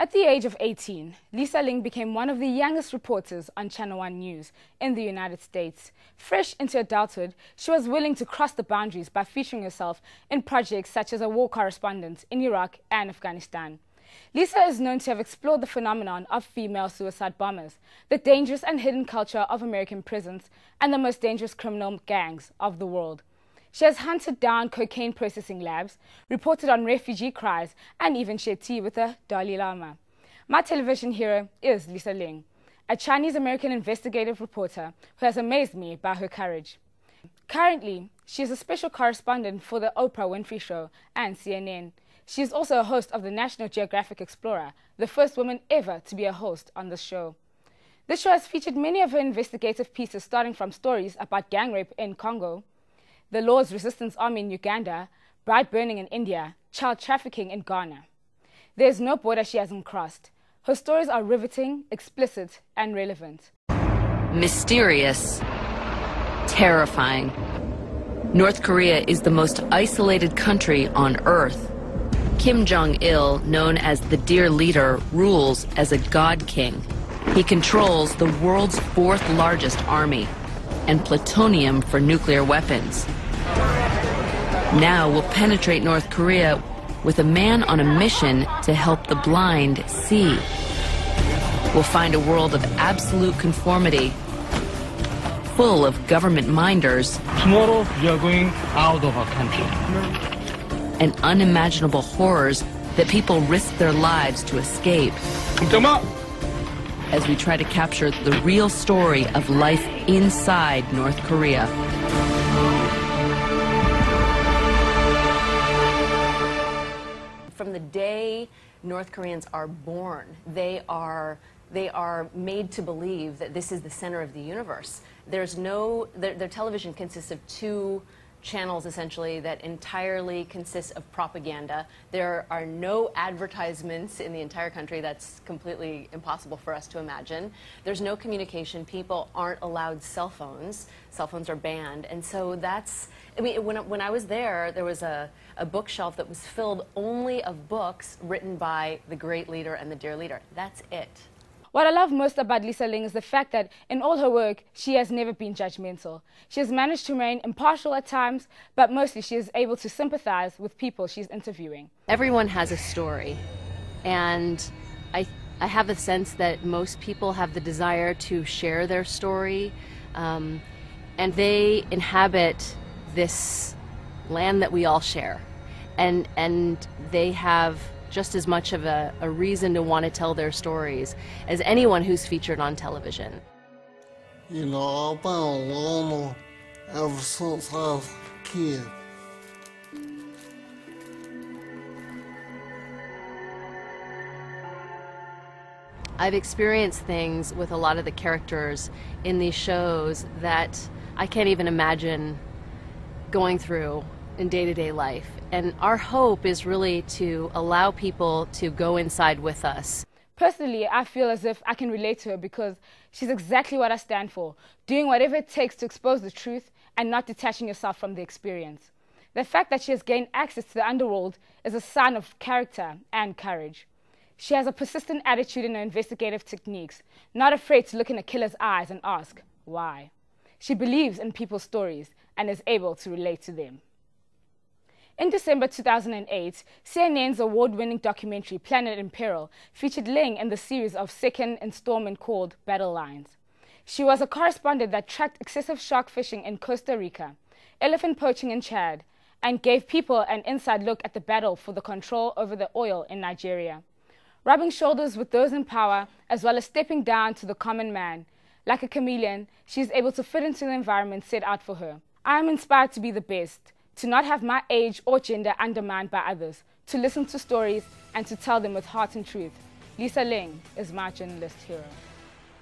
At the age of 18, Lisa Ling became one of the youngest reporters on Channel 1 News in the United States. Fresh into adulthood, she was willing to cross the boundaries by featuring herself in projects such as a war correspondent in Iraq and Afghanistan. Lisa is known to have explored the phenomenon of female suicide bombers, the dangerous and hidden culture of American prisons, and the most dangerous criminal gangs of the world. She has hunted down cocaine processing labs, reported on refugee cries, and even shared tea with the Dalai Lama. My television hero is Lisa Ling, a Chinese-American investigative reporter who has amazed me by her courage. Currently, she is a special correspondent for the Oprah Winfrey Show and CNN. She is also a host of the National Geographic Explorer, the first woman ever to be a host on this show. This show has featured many of her investigative pieces, starting from stories about gang rape in Congo, the Lord's Resistance Army in Uganda, bride burning in India, child trafficking in Ghana. There is no border she hasn't crossed. Her stories are riveting, explicit, and relevant. Mysterious. Terrifying. North Korea is the most isolated country on Earth. Kim Jong-il, known as the Dear Leader, rules as a god king. He controls the world's fourth largest army and plutonium for nuclear weapons. Now we'll penetrate North Korea with a man on a mission to help the blind see. We'll find a world of absolute conformity, full of government minders. Tomorrow we are going out of our country. And unimaginable horrors that people risk their lives to escape. As we try to capture the real story of life inside North Korea. From the day North Koreans are born, they are made to believe that this is the center of the universe. Their television consists of two channels, essentially, that entirely consist of propaganda. There are no advertisements in the entire country. That's completely impossible for us to imagine. There's no communication. People aren't allowed cell phones. Cell phones are banned. And so that's, I mean, when I was there was a bookshelf that was filled only of books written by the great leader and the dear leader. That's it. What I love most about Lisa Ling is the fact that in all her work, she has never been judgmental. She has managed to remain impartial at times, but mostly she is able to sympathize with people she's interviewing. Everyone has a story, and I have a sense that most people have the desire to share their story, and they inhabit this land that we all share, and they have just as much of a reason to want to tell their stories as anyone who's featured on television. You know, I've been alone ever since I was a kid. I've experienced things with a lot of the characters in these shows that I can't even imagine going through in day-to-day life. And our hope is really to allow people to go inside with us. Personally, I feel as if I can relate to her because she's exactly what I stand for, doing whatever it takes to expose the truth and not detaching yourself from the experience. The fact that she has gained access to the underworld is a sign of character and courage. She has a persistent attitude in her investigative techniques, not afraid to look in a killer's eyes and ask, why? She believes in people's stories and is able to relate to them. In December 2008, CNN's award-winning documentary Planet in Peril featured Ling in the series of second installment called Battle Lines. She was a correspondent that tracked excessive shark fishing in Costa Rica, elephant poaching in Chad, and gave people an inside look at the battle for the control over the oil in Nigeria. Rubbing shoulders with those in power, as well as stepping down to the common man, like a chameleon, she is able to fit into the environment set out for her. I am inspired to be the best, to not have my age or gender undermined by others, to listen to stories and to tell them with heart and truth. Lisa Ling is my journalist hero.